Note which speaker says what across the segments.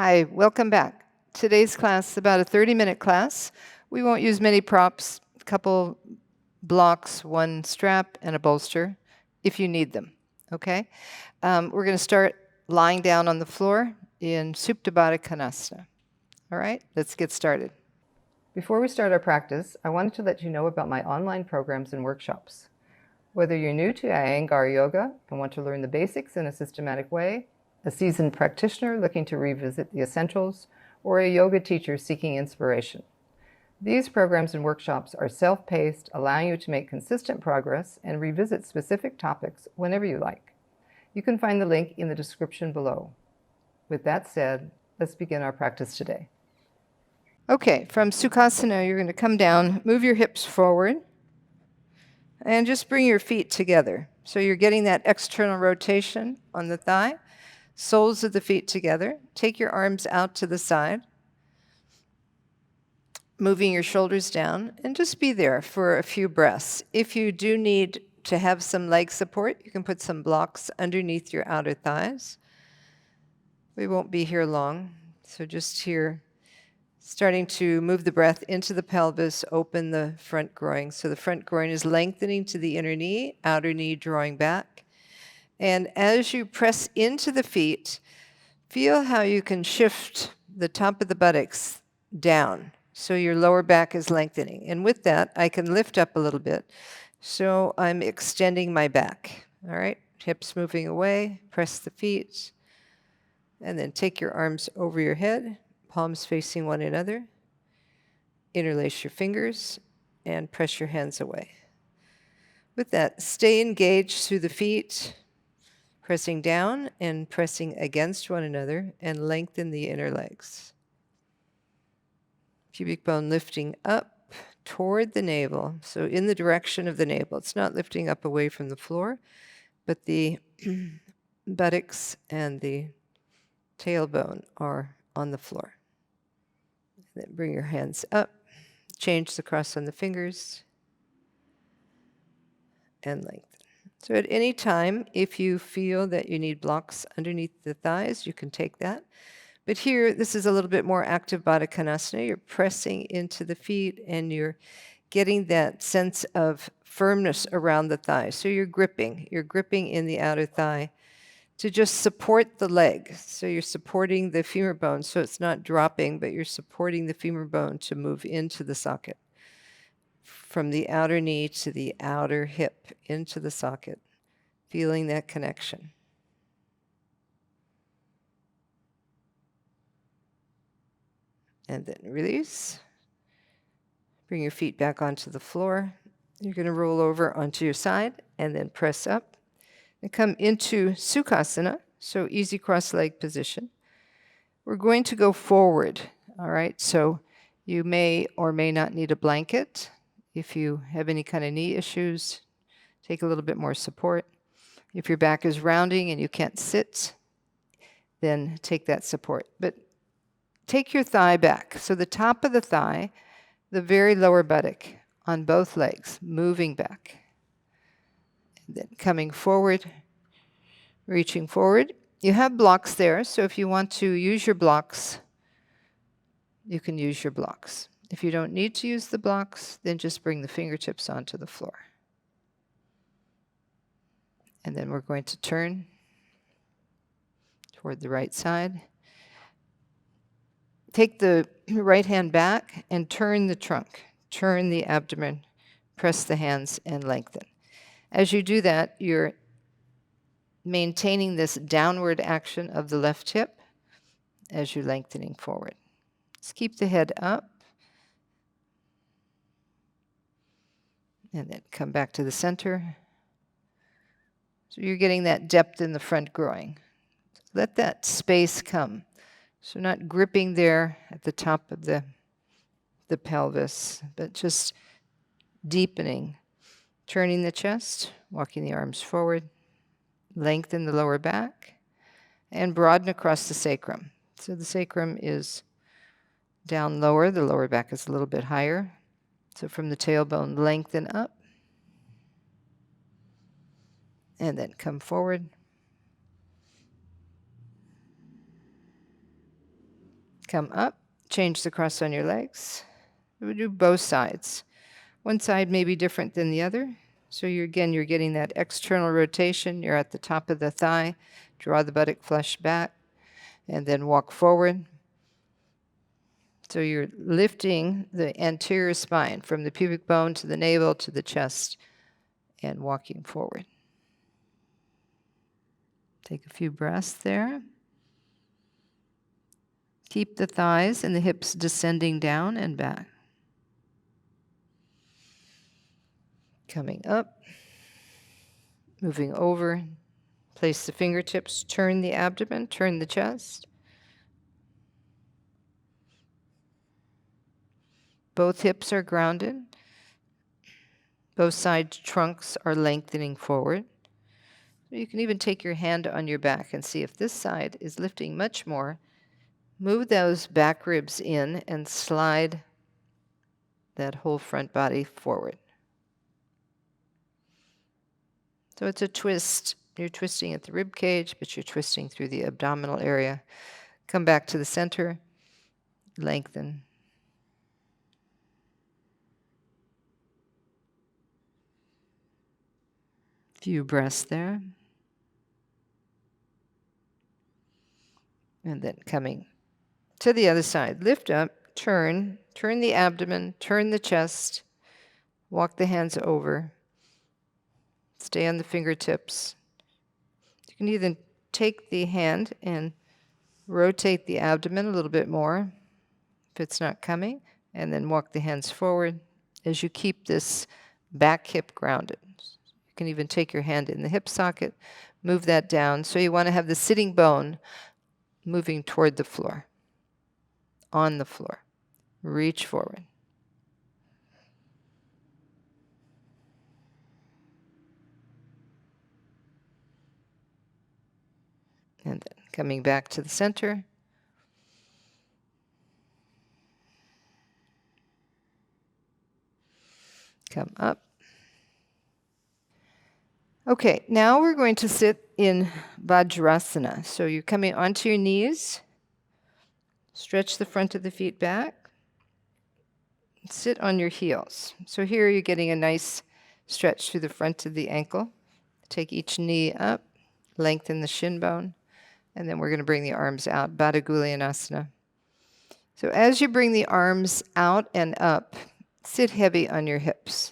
Speaker 1: Hi, welcome back. Today's class is about a 30-minute class. We won't use many props, a couple blocks, one strap, and a bolster if you need them, okay? We're going to start lying down on the floor in Supta Baddha Konasana. All right, let's get started. Before we start our practice, I wanted to let you know about my online programs and workshops. Whether you're new to Iyengar yoga and want to learn the basics in a systematic way, a seasoned practitioner looking to revisit the essentials, or a yoga teacher seeking inspiration. These programs and workshops are self-paced, allowing you to make consistent progress and revisit specific topics whenever you like. You can find the link in the description below. With that said, let's begin our practice today. Okay, from Sukhasana, you're going to come down, move your hips forward, and just bring your feet together. So you're getting that external rotation on the thigh. Soles of the feet together. Take your arms out to the side, moving your shoulders down, and just be there for a few breaths. If you do need to have some leg support, you can put some blocks underneath your outer thighs. We won't be here long, so just here, starting to move the breath into the pelvis, open the front groin. So the front groin is lengthening to the inner knee, outer knee drawing back. And as you press into the feet, feel how you can shift the top of the buttocks down so your lower back is lengthening. And with that, I can lift up a little bit. So I'm extending my back. All right, hips moving away, press the feet, and then take your arms over your head, palms facing one another. Interlace your fingers and press your hands away. With that, stay engaged through the feet, pressing down and pressing against one another, and lengthen the inner legs. Pubic bone lifting up toward the navel, so in the direction of the navel. It's not lifting up away from the floor, but the buttocks and the tailbone are on the floor. Then bring your hands up, change the cross on the fingers, and lengthen. So at any time, if you feel that you need blocks underneath the thighs, you can take that. But here, this is a little bit more active Baddha Konasana. You're pressing into the feet and you're getting that sense of firmness around the thigh. So you're gripping in the outer thigh to just support the leg. So you're supporting the femur bone, so it's not dropping, but you're supporting the femur bone to move into the socket. From the outer knee to the outer hip, into the socket, feeling that connection. And then release. Bring your feet back onto the floor. You're going to roll over onto your side and then press up. And come into Sukhasana, so easy cross-leg position. We're going to go forward, all right? So you may or may not need a blanket. If you have any kind of knee issues, take a little bit more support. If your back is rounding and you can't sit, then take that support. But take your thigh back. So the top of the thigh, the very lower buttock on both legs, moving back. And then coming forward, reaching forward. You have blocks there, so if you want to use your blocks, you can use your blocks. If you don't need to use the blocks, then just bring the fingertips onto the floor. And then we're going to turn toward the right side. Take the right hand back and turn the trunk, turn the abdomen, press the hands and lengthen. As you do that, you're maintaining this downward action of the left hip as you're lengthening forward. Just keep the head up. And then come back to the center. So you're getting that depth in the front groin. Let that space come. So not gripping there at the top of the pelvis, but just deepening. Turning the chest, walking the arms forward, lengthen the lower back, and broaden across the sacrum. So the sacrum is down lower, the lower back is a little bit higher. So from the tailbone, lengthen up, and then come forward. Come up, change the cross on your legs. We do both sides. One side may be different than the other. So you're getting that external rotation. You're at the top of the thigh. Draw the buttock flush back and then walk forward. So you're lifting the anterior spine from the pubic bone to the navel to the chest and walking forward. Take a few breaths there. Keep the thighs and the hips descending down and back. Coming up, moving over, place the fingertips, turn the abdomen, turn the chest. Both hips are grounded. Both side trunks are lengthening forward. You can even take your hand on your back and see if this side is lifting much more. Move those back ribs in and slide that whole front body forward. So it's a twist. You're twisting at the rib cage, but you're twisting through the abdominal area. Come back to the center, lengthen. Few breaths there. And then coming to the other side. Lift up, turn the abdomen, turn the chest, walk the hands over. Stay on the fingertips. You can either take the hand and rotate the abdomen a little bit more if it's not coming, and then walk the hands forward as you keep this back hip grounded. You can even take your hand in the hip socket, move that down. So you want to have the sitting bone moving toward the floor, on the floor. Reach forward. And then coming back to the center. Come up. Okay, now we're going to sit in Vajrasana. So you're coming onto your knees. Stretch the front of the feet back. Sit on your heels. So here you're getting a nice stretch through the front of the ankle. Take each knee up, lengthen the shin bone, and then we're going to bring the arms out, Baddhanguliyasana. So as you bring the arms out and up, sit heavy on your hips.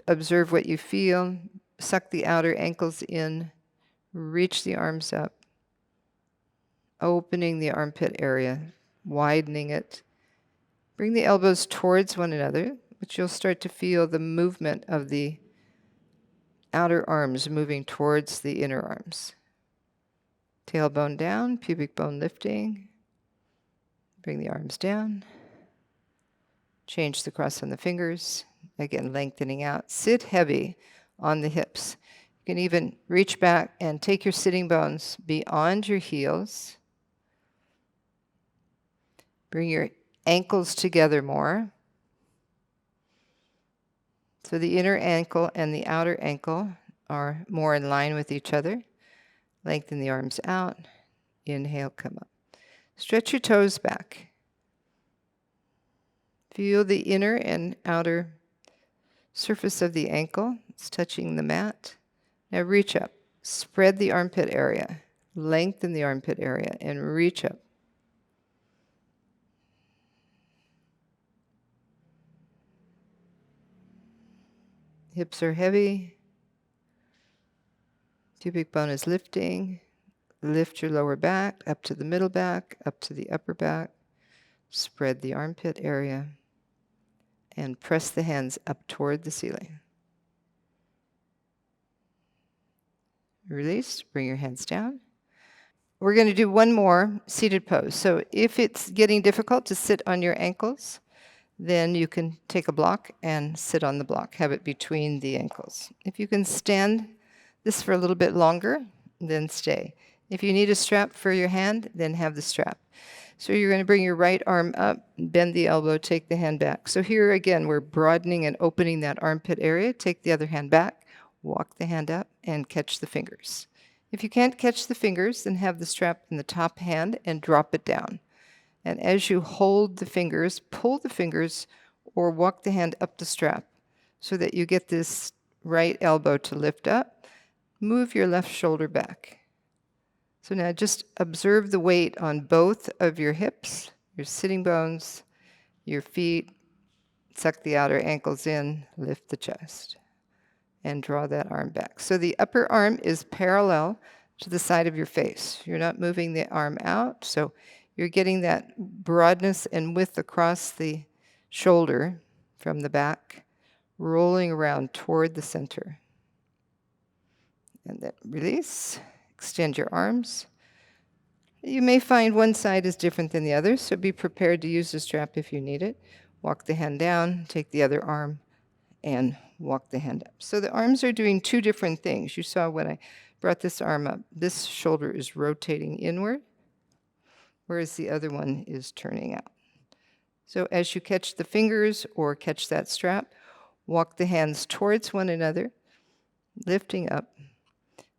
Speaker 1: Observe what you feel. Suck the outer ankles in. Reach the arms up. Opening the armpit area, widening it. Bring the elbows towards one another, but you'll start to feel the movement of the outer arms moving towards the inner arms. Tailbone down, pubic bone lifting. Bring the arms down. Change the cross on the fingers. Again, lengthening out. Sit heavy on the hips. You can even reach back and take your sitting bones beyond your heels. Bring your ankles together more. So the inner ankle and the outer ankle are more in line with each other. Lengthen the arms out. Inhale, come up. Stretch your toes back. Feel the inner and outer surface of the ankle. It's touching the mat. Now reach up. Spread the armpit area. Lengthen the armpit area and reach up. Hips are heavy. Pubic bone is lifting. Lift your lower back up to the middle back, up to the upper back. Spread the armpit area. And press the hands up toward the ceiling. Release. Bring your hands down. We're going to do one more seated pose. So if it's getting difficult to sit on your ankles, then you can take a block and sit on the block. Have it between the ankles. If you can stand this for a little bit longer, then stay. If you need a strap for your hand, then have the strap. So you're going to bring your right arm up, bend the elbow, take the hand back. So here again, we're broadening and opening that armpit area. Take the other hand back, walk the hand up, and catch the fingers. If you can't catch the fingers, then have the strap in the top hand and drop it down. And as you hold the fingers, pull the fingers or walk the hand up the strap so that you get this right elbow to lift up. Move your left shoulder back. So now just observe the weight on both of your hips, your sitting bones, your feet. Suck the outer ankles in, lift the chest, and draw that arm back. So the upper arm is parallel to the side of your face. You're not moving the arm out, so you're getting that broadness and width across the shoulder from the back, rolling around toward the center. And then release, extend your arms. You may find one side is different than the other, so be prepared to use the strap if you need it. Walk the hand down, take the other arm, and walk the hand up. So the arms are doing two different things. You saw when I brought this arm up, this shoulder is rotating inward, whereas the other one is turning out. So as you catch the fingers or catch that strap, walk the hands towards one another, lifting up.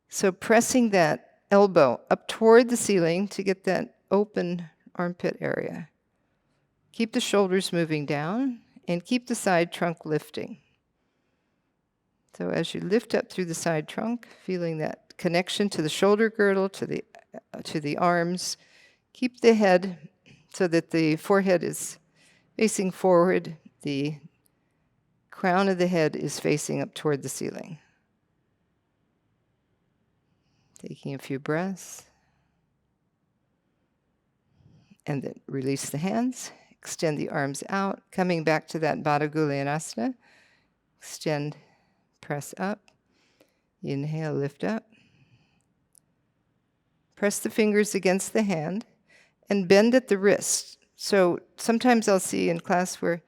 Speaker 1: So pressing that elbow up toward the ceiling to get that open armpit area. Keep the shoulders moving down and keep the side trunk lifting. So as you lift up through the side trunk, feeling that connection to the shoulder girdle, to the arms, keep the head so that the forehead is facing forward, the crown of the head is facing up toward the ceiling. Taking a few breaths. And then release the hands. Extend the arms out. Coming back to that Baddhanguliyasana. Extend, press up. Inhale, lift up. Press the fingers against the hand and bend at the wrist. So sometimes I'll see in class where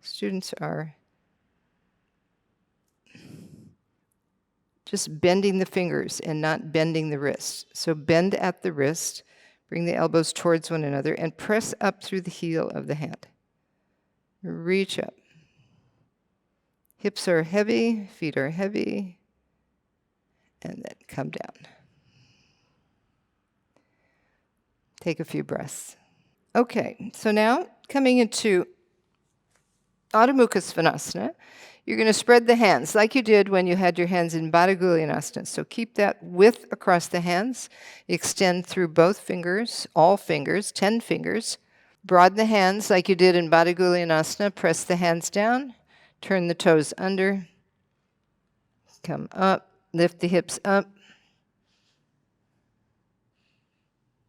Speaker 1: students are just bending the fingers and not bending the wrist. So bend at the wrist, bring the elbows towards one another, and press up through the heel of the hand. Reach up. Hips are heavy, feet are heavy, and then come down. Take a few breaths. Okay, so now coming into Adho Mukha Svanasana, you're going to spread the hands like you did when you had your hands in Baddhanguliyasana. So keep that width across the hands. Extend through both fingers, all fingers, 10 fingers. Broaden the hands like you did in Baddhanguliyasana. Press the hands down. Turn the toes under. Come up. Lift the hips up.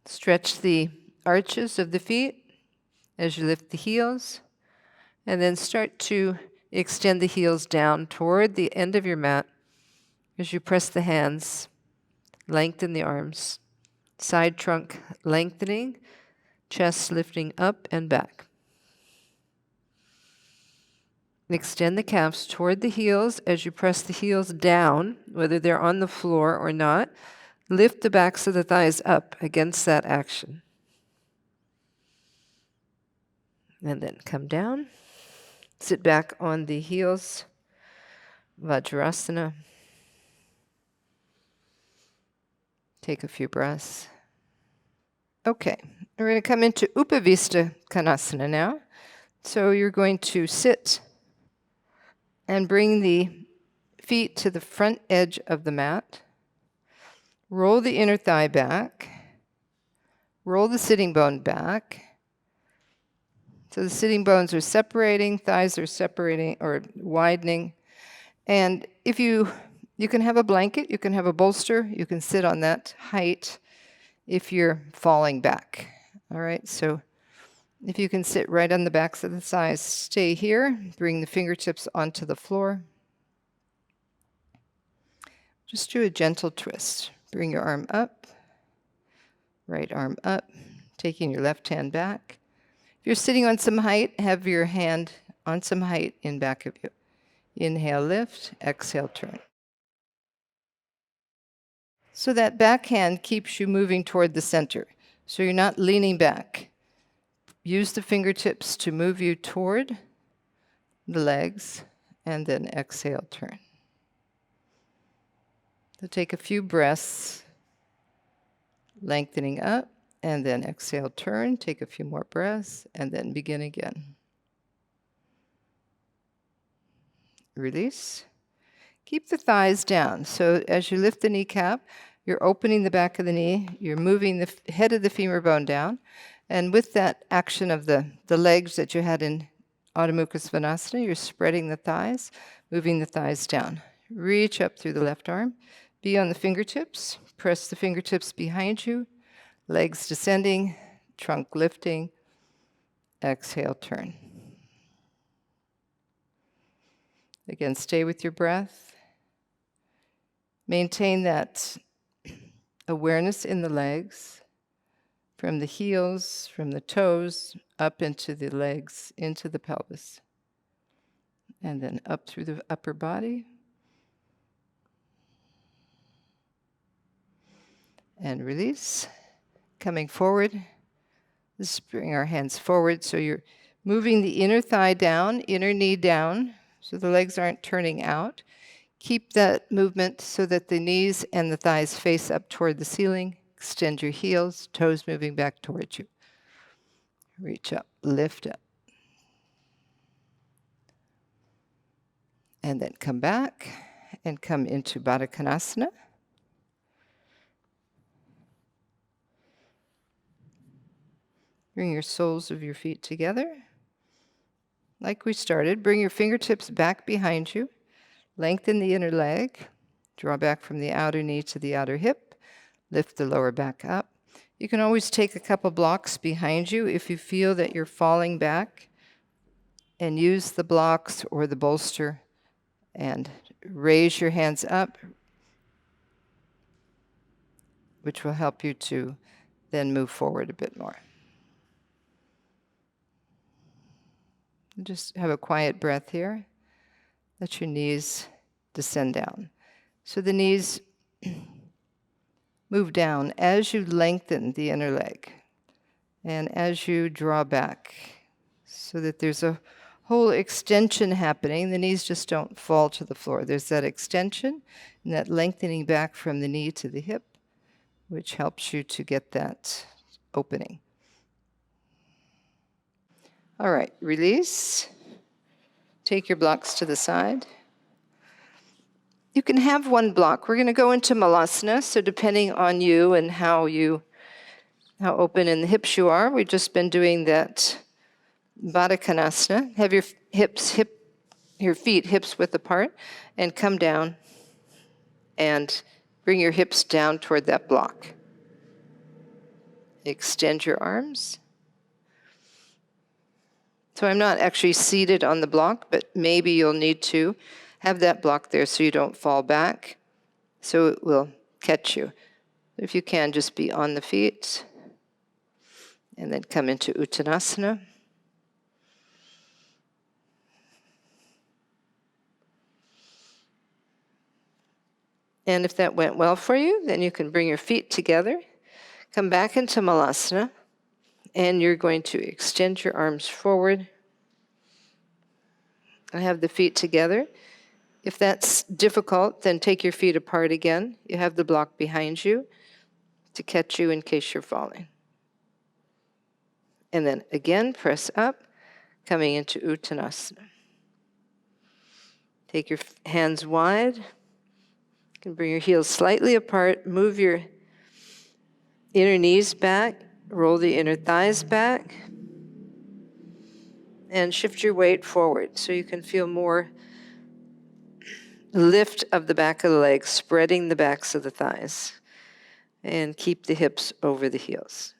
Speaker 1: Stretch the arches of the feet as you lift the heels. And then start to extend the heels down toward the end of your mat as you press the hands, lengthen the arms, side trunk lengthening, chest lifting up and back. Extend the calves toward the heels as you press the heels down, whether they're on the floor or not. Lift the backs of the thighs up against that action. And then come down. Sit back on the heels, Vajrasana. Take a few breaths. Okay, we're going to come into Upavistha Konasana now. So you're going to sit and bring the feet to the front edge of the mat. Roll the inner thigh back. Roll the sitting bone back. So the sitting bones are separating, thighs are separating or widening. And if you can have a blanket, you can have a bolster, you can sit on that height if you're falling back. All right, so if you can sit right on the backs of the thighs, stay here, bring the fingertips onto the floor. Just do a gentle twist. Bring your arm up, right arm up, taking your left hand back. If you're sitting on some height, have your hand on some height in back of you. Inhale, lift, exhale, turn. So that back hand keeps you moving toward the center. So you're not leaning back. Use the fingertips to move you toward the legs, and then exhale, turn. So take a few breaths Lengthening up, and then exhale, turn, take a few more breaths, and then begin again. Release. Keep the thighs down. So as you lift the kneecap, you're opening the back of the knee, you're moving the head of the femur bone down, and with that action of the legs that you had in Adho Mukha Svanasana, you're spreading the thighs, moving the thighs down. Reach up through the left arm, be on the fingertips, press the fingertips behind you, legs descending, trunk lifting, exhale, turn. Again, stay with your breath. Maintain that awareness in the legs, from the heels, from the toes, up into the legs, into the pelvis, and then up through the upper body. And release. Coming forward, let's bring our hands forward. So you're moving the inner thigh down, inner knee down, so the legs aren't turning out. Keep that movement so that the knees and the thighs face up toward the ceiling. Extend your heels, toes moving back towards you. Reach up, lift up. And then come back and come into Baddha Konasana. Bring your soles of your feet together. Like we started, bring your fingertips back behind you. Lengthen the inner leg. Draw back from the outer knee to the outer hip. Lift the lower back up. You can always take a couple blocks behind you if you feel that you're falling back, and use the blocks or the bolster and raise your hands up, which will help you to then move forward a bit more. Just have a quiet breath here. Let your knees descend down. So the knees move down as you lengthen the inner leg and as you draw back, so that there's a whole extension happening. The knees just don't fall to the floor. There's that extension and that lengthening back from the knee to the hip, which helps you to get that opening. All right, release. Take your blocks to the side. You can have one block. We're going to go into Malasana, so depending on you and how open in the hips you are, we've just been doing that Baddha Konasana. Have your feet hips width apart, and come down and bring your hips down toward that block. Extend your arms. So I'm not actually seated on the block, but maybe you'll need to have that block there so you don't fall back, so it will catch you. If you can, just be on the feet, and then come into Uttanasana. And if that went well for you, then you can bring your feet together, come back into Malasana, and you're going to extend your arms forward and have the feet together. If that's difficult, then take your feet apart again. You have the block behind you to catch you in case you're falling. And then again, press up, coming into Uttanasana. Take your hands wide. You can bring your heels slightly apart, move your inner knees back, roll the inner thighs back, and shift your weight forward so you can feel more lift of the back of the legs, spreading the backs of the thighs, and keep the hips over the heels.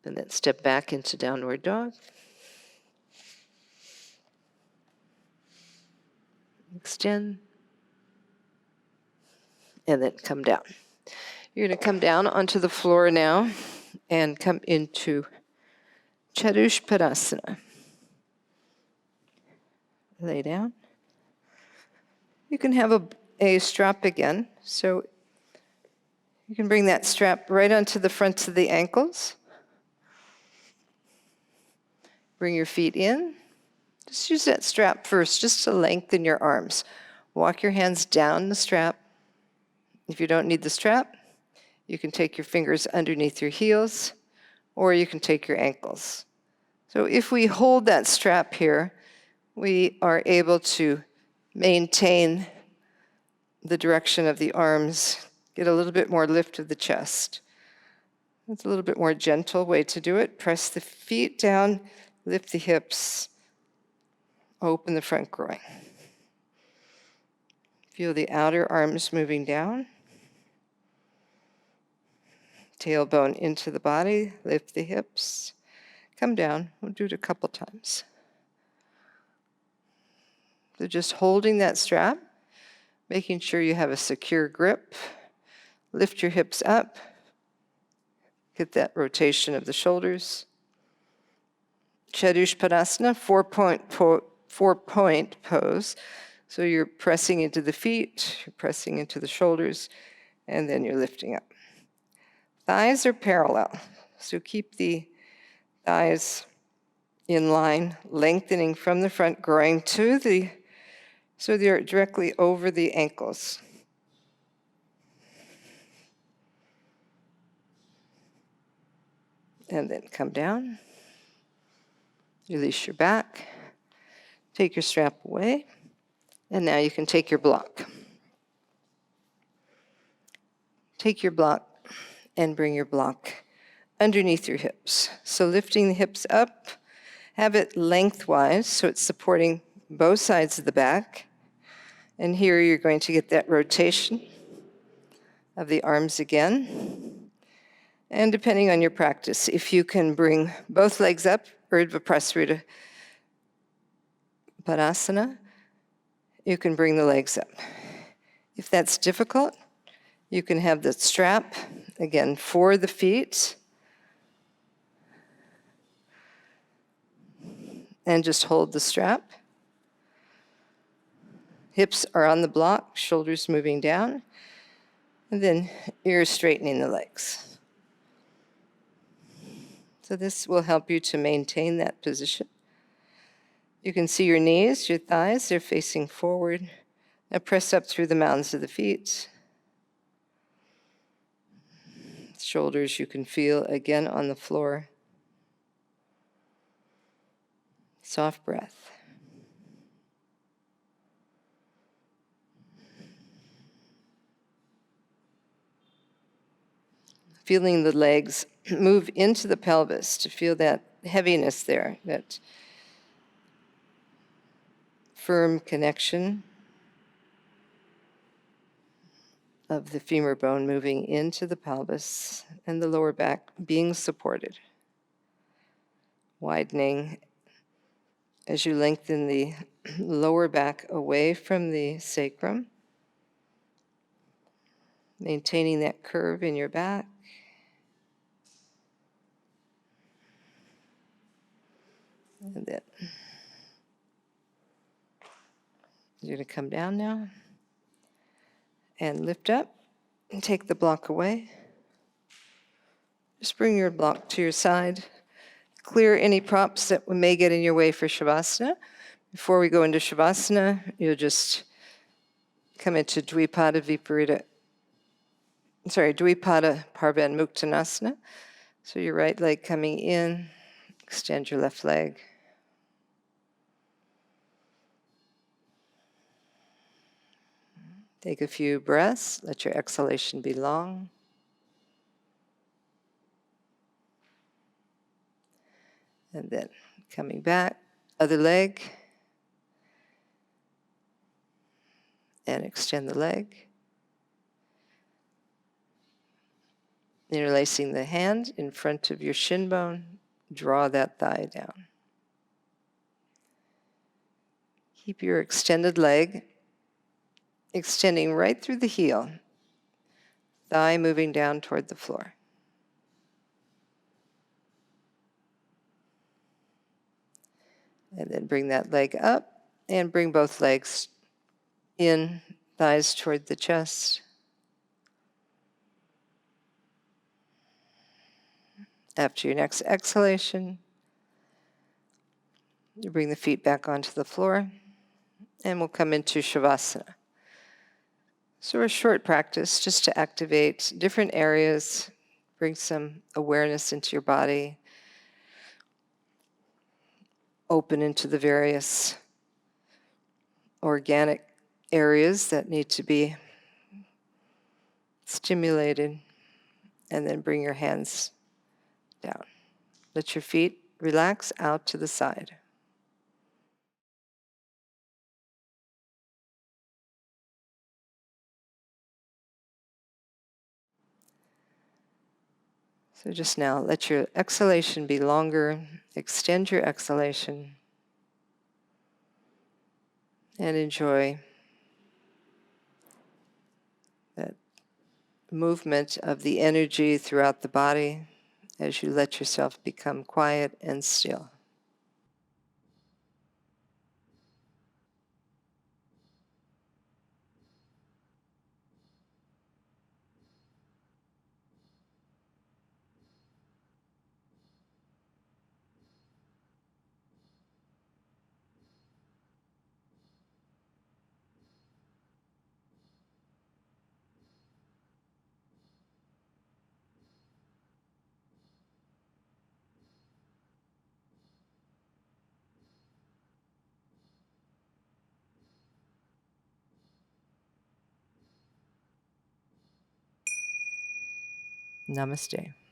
Speaker 1: And then step back into downward dog. Extend. And then come down. You're going to come down onto the floor now and come into Chatushpadasana. Lay down. You can have a strap again, so you can bring that strap right onto the fronts of the ankles. Bring your feet in. Just use that strap first, just to lengthen your arms. Walk your hands down the strap If you don't need the strap, you can take your fingers underneath your heels, or you can take your ankles. So if we hold that strap here, we are able to maintain the direction of the arms, get a little bit more lift of the chest. It's a little bit more gentle way to do it. Press the feet down, lift the hips, open the front groin. Feel the outer arms moving down. Tailbone into the body, lift the hips, come down. We'll do it a couple times. So just holding that strap, making sure you have a secure grip. Lift your hips up. Get that rotation of the shoulders. Chatushpadasana, four-point pose. So you're pressing into the feet, you're pressing into the shoulders, and then you're lifting up. Thighs are parallel, so keep the thighs in line, lengthening from the front groin to so they're directly over the ankles. And then come down, release your back, take your strap away, and now you can take your block. Take your block and bring your block underneath your hips. So lifting the hips up, have it lengthwise so it's supporting both sides of the back. And here you're going to get that rotation of the arms again. And depending on your practice, if you can bring both legs up, Urdhva Prasarita Padasana, you can bring the legs up. If that's difficult, you can have the strap, again, for the feet, and just hold the strap. Hips are on the block, shoulders moving down, and then you're straightening the legs. So this will help you to maintain that position. You can see your knees, your thighs, they're facing forward. Now press up through the mounds of the feet. Shoulders you can feel again on the floor. Soft breath. Feeling the legs move into the pelvis to feel that heaviness there, that firm connection of the femur bone moving into the pelvis and the lower back being supported. Widening as you lengthen the lower back away from the sacrum, maintaining that curve in your back. And then you're going to come down now and lift up and take the block away. Just bring your block to your side. Clear any props that may get in your way for Savasana. Before we go into Savasana, you'll just come into Dvipada Parvan Muktanasana. So your right leg coming in, extend your left leg. Take a few breaths, let your exhalation be long. And then coming back, other leg. And extend the leg. Interlacing the hand in front of your shin bone, draw that thigh down. Keep your extended leg extending right through the heel, thigh moving down toward the floor. And then bring that leg up and bring both legs in, thighs toward the chest. After your next exhalation, you bring the feet back onto the floor, and we'll come into Savasana. So a short practice just to activate different areas, bring some awareness into your body, open into the various organic areas that need to be stimulated, and then bring your hands down. Let your feet relax out to the side. So just now, let your exhalation be longer. Extend your exhalation and enjoy that movement of the energy throughout the body as you let yourself become quiet and still. Namaste.